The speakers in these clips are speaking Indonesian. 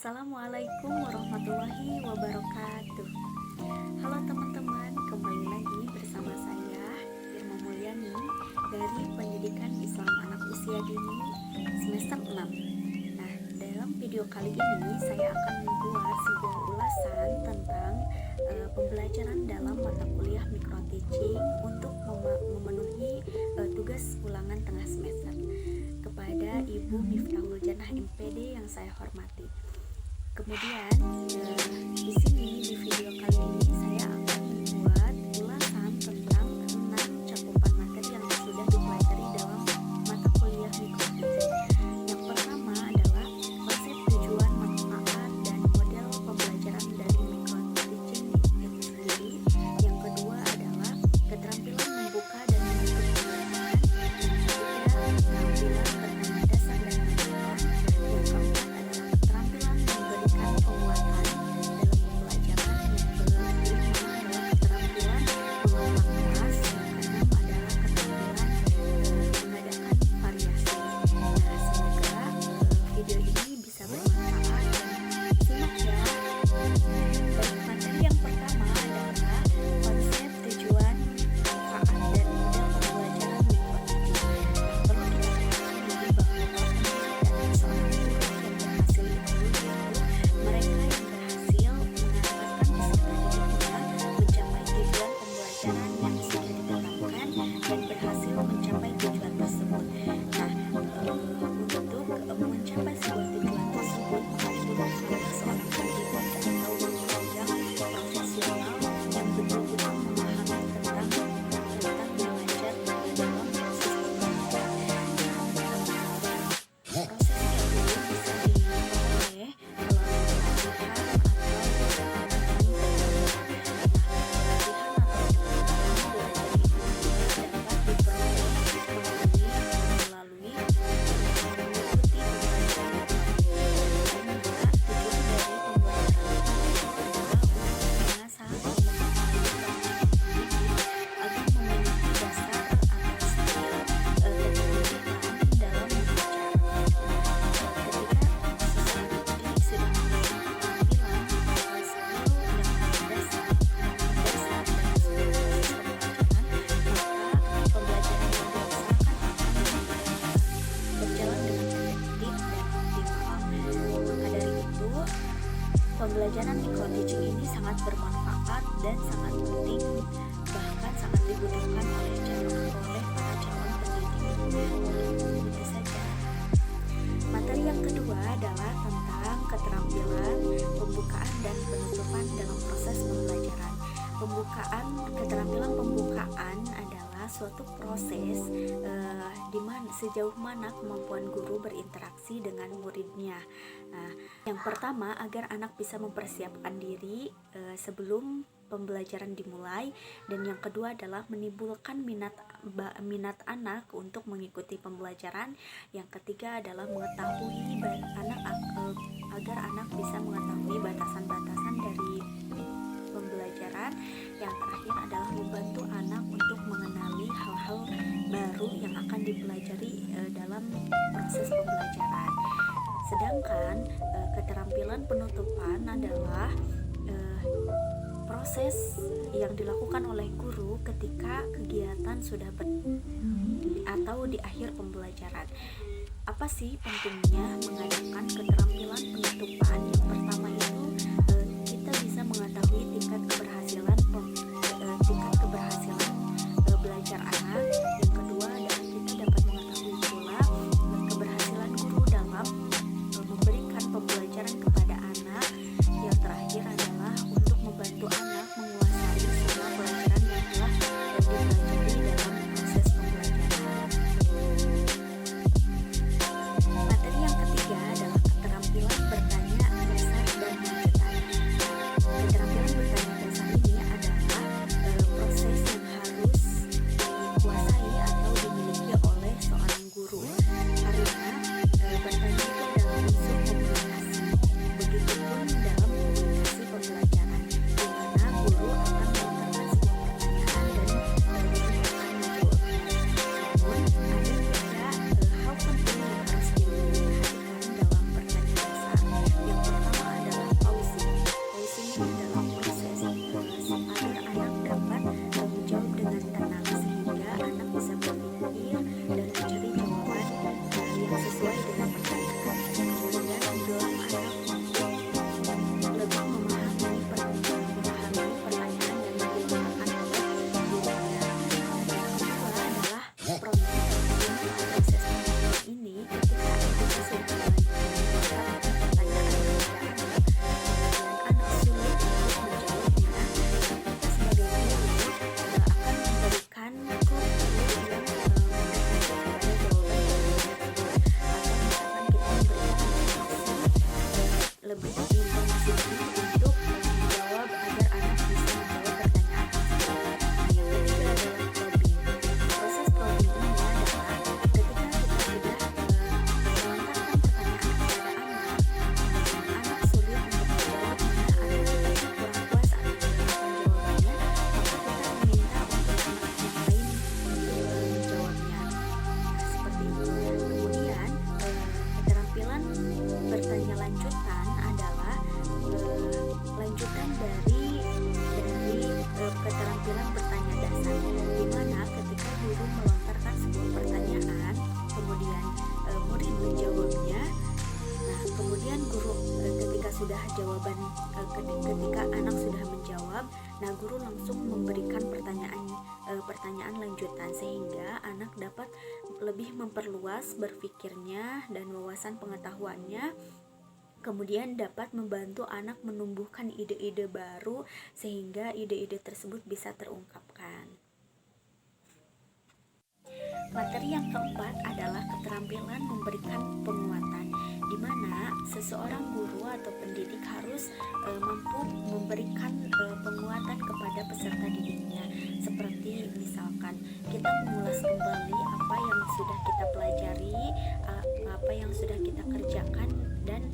Assalamualaikum warahmatullahi wabarakatuh. Halo teman-teman, kembali lagi bersama saya Irma Mulyani dari Pendidikan Islam Anak Usia Dini semester 6. Nah, dalam video kali ini saya akan membuat sebuah ulasan tentang pembelajaran dalam mata kuliah micro teaching untuk memenuhi tugas ulangan tengah semester kepada Ibu Miftahul Jannah MPD yang saya hormati. Kemudian di sini di video kali ini saya akan membuat ulasan tentang 6 cakupan materi yang sudah dipelajari dalam mata kuliah micro teaching. Yang pertama adalah konsep, tujuan, manfaat, dan model pembelajaran dari micro teaching itu sendiri. Yang kedua adalah keterampilan membuka dan menutup pembelajaran. Yang ketiga, keterampilan dasar dan lanjutan. Yang keempat adalah keterampilan memberikan penguatan dalam pembelajaran. Yang kelima adalah keterampilan mengolah kelas. Yang keenam adalah keterampilan mengadakan variasi. Nah, semoga video ini bisa bermanfaat dan simak ya. Baik, materi yang pertama adalah konsep, tujuan, manfaat, dan model pembelajaran micro teaching. Perlu kita ketahui bahwa dari seorang guru yang berhasil itu mereka yang berhasil mengantarkan peserta didiknya mencapai tujuan pembelajaran yang sudah ditetapkan dan berhasil mencapai tujuan tersebut. Nah, untuk mencapai sebuah tujuan tersebut maka dibutuhkan seorang pendidik atau guru yang profesional yang betul-betul memahami tentang mengajar dalam proses pembelajaran. Prosesnya itu bisa dimulai melalui pelatihan pembelajaran micro teaching ini sangat bermanfaat dan sangat penting, bahkan sangat dibutuhkan oleh para calon pendidik. Itu saja. Materi yang kedua adalah tentang keterampilan pembukaan dan penutupan dalam proses pembelajaran. Keterampilan pembukaan adalah suatu proses di mana sejauh mana kemampuan guru berinteraksi dengan muridnya. Nah, yang pertama agar anak bisa mempersiapkan diri sebelum pembelajaran dimulai, dan yang kedua adalah menimbulkan minat anak untuk mengikuti pembelajaran. Yang ketiga adalah mengetahui agar anak bisa mengetahui batasan-batasan dari pembelajaran. Yang terakhir adalah membantu anak untuk mengenali hal-hal baru yang akan dipelajari dalam proses pembelajaran. Sedangkan keterampilan penutupan adalah proses yang dilakukan oleh guru ketika kegiatan sudah atau di akhir pembelajaran. Apa sih pentingnya mengadakan keterampilan penutupan? Yang pertama itu kita bisa mengetahui tingkat keberhasilan belajar anak. Yang kedua adalah kita dapat mengetahui pula keberhasilan guru dalam memberikan pembelajaran kepada anak. Yang terakhir adalah untuk membantu anak menguasai semua pelajaran yang telah dipelajari dalam proses pembelajaran. Materi yang ketiga adalah keterampilan bertanya lebih informasi lebih untuk menjawab agar anak bisa menjawab pertanyaan tersebut. Yang ketiga adalah probing. Proses probing ini adalah ketika kita sudah melontarkan pertanyaan kepada anak, dan anak sulit untuk menjawabnya atau kita kurang puas atas jawabannya, maka kita meminta untuk anak yang lain untuk menjawabnya. Nah, seperti itu. Kemudian keterampilan bertanya lanjutan adalah lanjutan dari keterampilan bertanya dasar, di mana ketika guru melontarkan sebuah pertanyaan, kemudian murid menjawabnya. Nah, kemudian guru ketika sudah jawaban ketika anak sudah menjawab, nah guru langsung memberikan pertanyaan lanjutan sehingga anak dapat lebih memperluas berpikirnya dan wawasan pengetahuannya. Kemudian dapat membantu anak menumbuhkan ide-ide baru sehingga ide-ide tersebut bisa terungkapkan. Materi yang keempat adalah keterampilan memberikan penguatan, di mana seseorang guru atau pendidik harus mampu memberikan penguatan kepada peserta didiknya. Seperti misalkan kita mengulas kembali apa yang sudah kita pelajari, apa yang sudah kita kerjakan, dan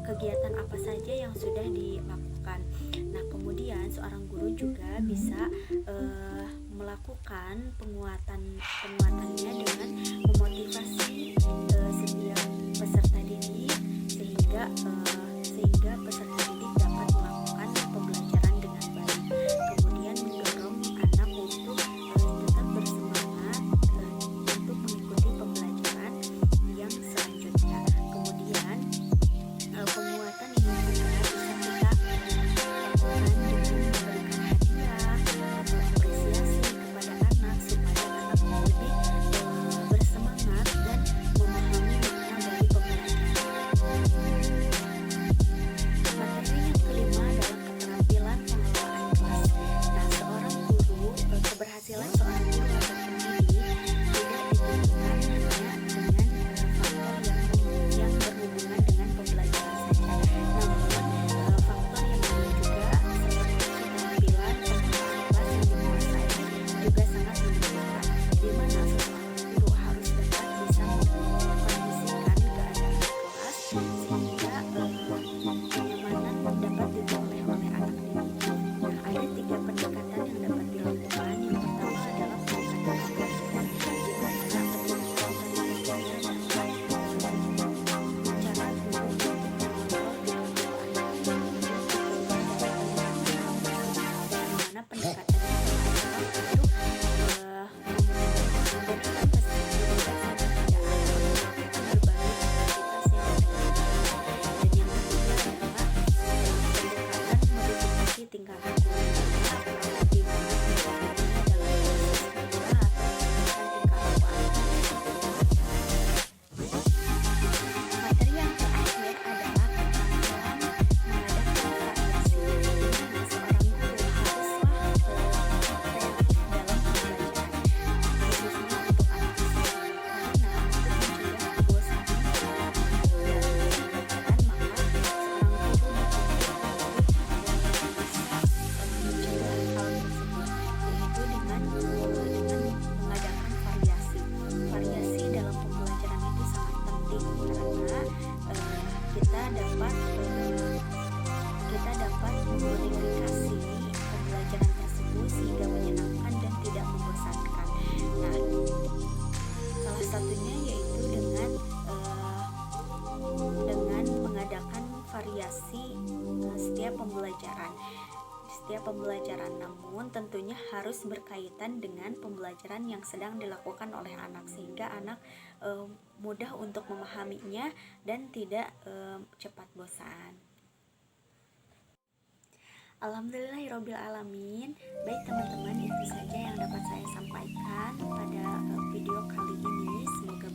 kegiatan apa saja yang sudah dilakukan. Nah, kemudian seorang guru juga bisa melakukan penguatannya dengan memotivasi setiap peserta didik sehingga peserta didik dapat melakukan pembelajaran dengan baik. Kemudian mendorong anak untuk tetap bersemangat untuk mengikuti pembelajaran yang selanjutnya. Kemudian penguatan ini juga bisa kita lakukan dengan memberikan hadiah atau apresiasi kepada anak supaya anak lebih bersemangat dan memahami makna dari pembelajaran. Materi yang kelima adalah keterampilan pengelolaan kelas. Nah, seorang guru, keberhasilan seorang guru atau pendidik tidak ditentukan hanya dengan faktor yang berhubungan dengan pembelajaran saja, namun faktor yang lain juga seperti keterampilan pengelolaan kelas yang dikuasai juga sangat menentukan, di mana seorang guru harus dapat bisa mengkondisikan keadaan kelas sehingga kenyamanan dapat diperoleh oleh anak didik. Nah, ada 3 pendekatan yang dapat dilakukan. Yang pertama adalah pendekatan pembelajaran, di mana pendekatan tadi tentunya dapat cara guru untuk mengontrol di mana pendekatan itu adalah untuk memberikan pesan kebebasan kepada anak melakukan berbagai aktivitas yang mereka inginkan. Dan yang ketiga adalah pendekatan modifikasi tingkah laku, di mana pendekatan ini adalah proses berubah atau mengubah tingkah laku anak. Materi yang terakhir adalah keterampilan mengadakan variasi, di mana seorang guru haruslah kreatif dalam pembelajaran, khususnya untuk anak usia dini, karena untuk mencegah kebosanan dalam pembelajaran, maka seorang guru bisa mencegah hal tersebut, yaitu dengan mengadakan variasi. Variasi dalam pembelajaran itu sangat penting karena kita dapat memodifikasi pembelajaran tersebut sehingga menyenangkan dan tidak membosankan. Nah, salah satunya yaitu dengan mengadakan variasi setiap pembelajaran, namun tentunya harus berkaitan dengan pembelajaran yang sedang dilakukan oleh anak sehingga anak mudah untuk memahaminya dan tidak cepat bosan. Alhamdulillahirobbilalamin. Baik teman-teman, itu saja yang dapat saya sampaikan pada video kali ini. Semoga